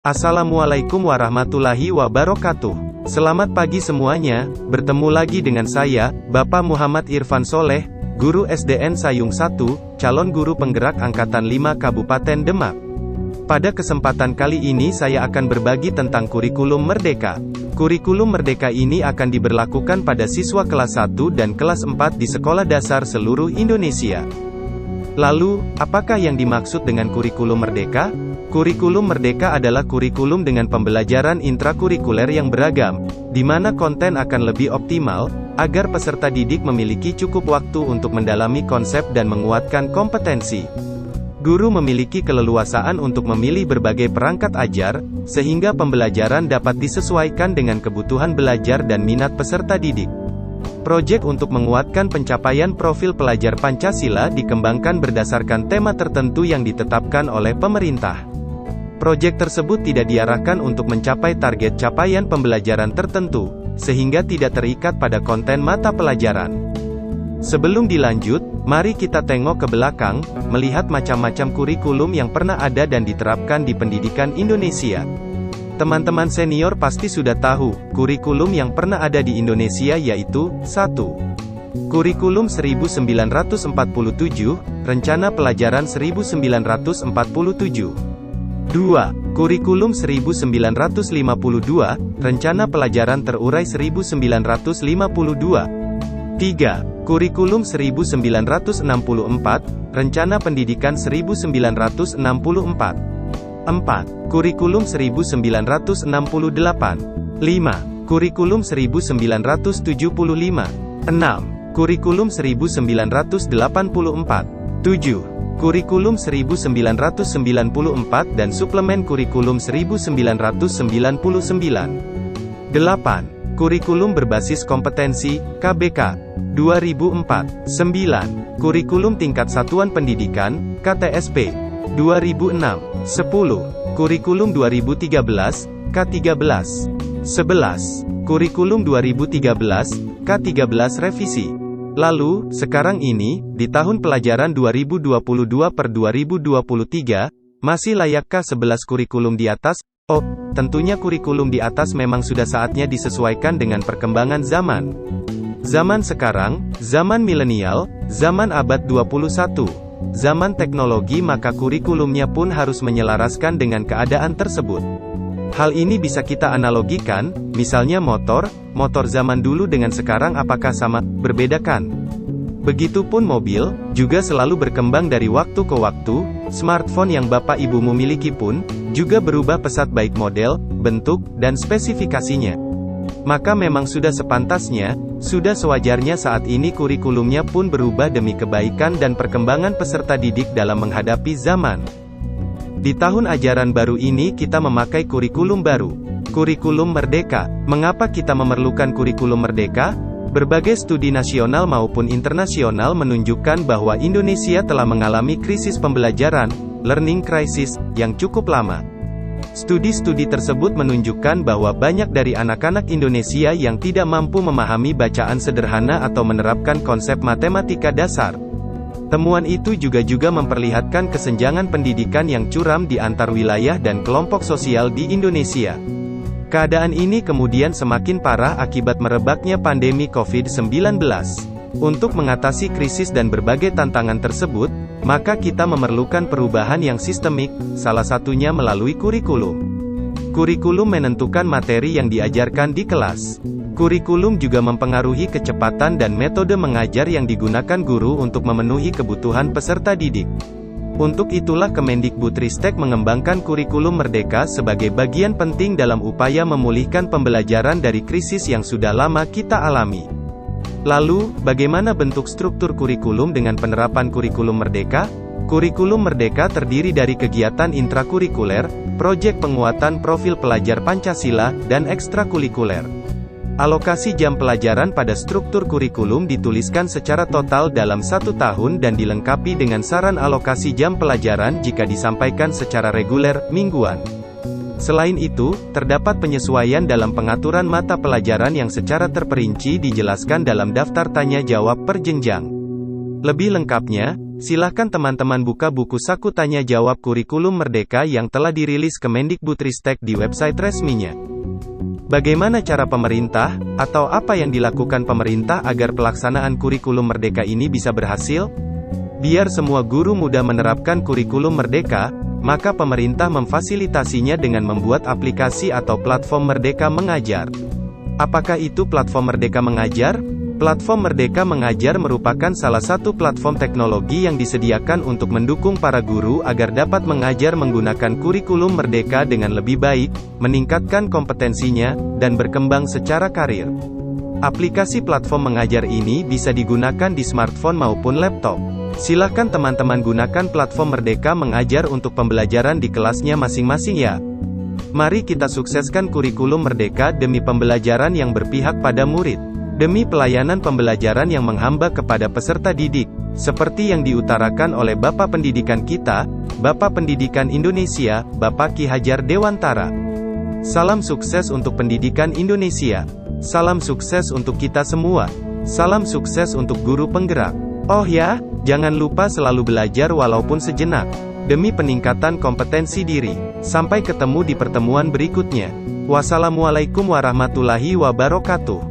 Assalamualaikum warahmatullahi wabarakatuh. Selamat pagi semuanya, bertemu lagi dengan saya, Bapak Muhammad Irfan Soleh, Guru SDN Sayung 1, calon guru penggerak Angkatan 5 Kabupaten Demak. Pada kesempatan kali ini saya akan berbagi tentang kurikulum Merdeka. Kurikulum Merdeka ini akan diberlakukan pada siswa kelas 1 dan kelas 4 di sekolah dasar seluruh Indonesia. Lalu, apakah yang dimaksud dengan kurikulum Merdeka? Kurikulum Merdeka adalah kurikulum dengan pembelajaran intrakurikuler yang beragam, di mana konten akan lebih optimal, agar peserta didik memiliki cukup waktu untuk mendalami konsep dan menguatkan kompetensi. Guru memiliki keleluasaan untuk memilih berbagai perangkat ajar, sehingga pembelajaran dapat disesuaikan dengan kebutuhan belajar dan minat peserta didik. Proyek untuk menguatkan pencapaian profil pelajar Pancasila dikembangkan berdasarkan tema tertentu yang ditetapkan oleh pemerintah. Proyek tersebut tidak diarahkan untuk mencapai target capaian pembelajaran tertentu, sehingga tidak terikat pada konten mata pelajaran. Sebelum dilanjut, mari kita tengok ke belakang, melihat macam-macam kurikulum yang pernah ada dan diterapkan di pendidikan Indonesia. Teman-teman senior pasti sudah tahu, kurikulum yang pernah ada di Indonesia yaitu, 1. Kurikulum 1947, Rencana Pelajaran 1947. 2. Kurikulum 1952, Rencana Pelajaran Terurai 1952. 3. Kurikulum 1964, Rencana Pendidikan 1964. 4. Kurikulum 1968. 5. Kurikulum 1975. 6. Kurikulum 1984. 7. Kurikulum 1994 dan Suplemen Kurikulum 1999. 8. Kurikulum Berbasis Kompetensi, KBK, 2004. 9. Kurikulum Tingkat Satuan Pendidikan, KTSP, 2006. 10. Kurikulum 2013, K13. 11. Kurikulum 2013, K13 Revisi. Lalu, sekarang ini, di tahun pelajaran 2022/2023, masih layakkah 11 kurikulum di atas? Oh, tentunya kurikulum di atas memang sudah saatnya disesuaikan dengan perkembangan zaman. Zaman sekarang, zaman milenial, zaman abad 21, zaman teknologi, maka kurikulumnya pun harus menyelaraskan dengan keadaan tersebut. Hal ini bisa kita analogikan, misalnya motor zaman dulu dengan sekarang apakah sama, berbeda kan? Begitupun mobil, juga selalu berkembang dari waktu ke waktu, smartphone yang Bapak Ibumu miliki pun, juga berubah pesat baik model, bentuk, dan spesifikasinya. Maka memang sudah sepantasnya, sudah sewajarnya saat ini kurikulumnya pun berubah demi kebaikan dan perkembangan peserta didik dalam menghadapi zaman. Di tahun ajaran baru ini kita memakai kurikulum baru, kurikulum Merdeka. Mengapa kita memerlukan kurikulum Merdeka? Berbagai studi nasional maupun internasional menunjukkan bahwa Indonesia telah mengalami krisis pembelajaran, learning crisis, yang cukup lama. Studi-studi tersebut menunjukkan bahwa banyak dari anak-anak Indonesia yang tidak mampu memahami bacaan sederhana atau menerapkan konsep matematika dasar. Temuan itu juga memperlihatkan kesenjangan pendidikan yang curam di antar wilayah dan kelompok sosial di Indonesia. Keadaan ini kemudian semakin parah akibat merebaknya pandemi COVID-19. Untuk mengatasi krisis dan berbagai tantangan tersebut, maka kita memerlukan perubahan yang sistemik, salah satunya melalui kurikulum. Kurikulum menentukan materi yang diajarkan di kelas. Kurikulum juga mempengaruhi kecepatan dan metode mengajar yang digunakan guru untuk memenuhi kebutuhan peserta didik. Untuk itulah Kemendikbudristek mengembangkan kurikulum Merdeka sebagai bagian penting dalam upaya memulihkan pembelajaran dari krisis yang sudah lama kita alami. Lalu, bagaimana bentuk struktur kurikulum dengan penerapan kurikulum Merdeka? Kurikulum Merdeka terdiri dari kegiatan intrakurikuler, proyek penguatan profil pelajar Pancasila, dan ekstrakurikuler. Alokasi jam pelajaran pada struktur kurikulum dituliskan secara total dalam 1 tahun dan dilengkapi dengan saran alokasi jam pelajaran jika disampaikan secara reguler, mingguan. Selain itu, terdapat penyesuaian dalam pengaturan mata pelajaran yang secara terperinci dijelaskan dalam daftar tanya jawab per jenjang. Lebih lengkapnya, Silahkan teman-teman buka buku saku tanya jawab kurikulum merdeka yang telah dirilis Kemendikbudristek di website resminya. Bagaimana cara pemerintah, atau apa yang dilakukan pemerintah agar pelaksanaan kurikulum merdeka ini bisa berhasil? Biar semua guru mudah menerapkan kurikulum merdeka, maka pemerintah memfasilitasinya dengan membuat aplikasi atau platform Merdeka Mengajar. Apakah itu platform Merdeka Mengajar? Platform Merdeka Mengajar merupakan salah satu platform teknologi yang disediakan untuk mendukung para guru agar dapat mengajar menggunakan kurikulum merdeka dengan lebih baik, meningkatkan kompetensinya, dan berkembang secara karir. Aplikasi platform mengajar ini bisa digunakan di smartphone maupun laptop. Silahkan teman-teman gunakan platform Merdeka Mengajar untuk pembelajaran di kelasnya masing-masing ya. Mari kita sukseskan kurikulum merdeka demi pembelajaran yang berpihak pada murid. Demi pelayanan pembelajaran yang menghamba kepada peserta didik, seperti yang diutarakan oleh Bapak Pendidikan kita, Bapak Pendidikan Indonesia, Bapak Ki Hajar Dewantara. Salam sukses untuk pendidikan Indonesia. Salam sukses untuk kita semua. Salam sukses untuk guru penggerak. Oh ya, jangan lupa selalu belajar walaupun sejenak, demi peningkatan kompetensi diri. Sampai ketemu di pertemuan berikutnya. Wassalamualaikum warahmatullahi wabarakatuh.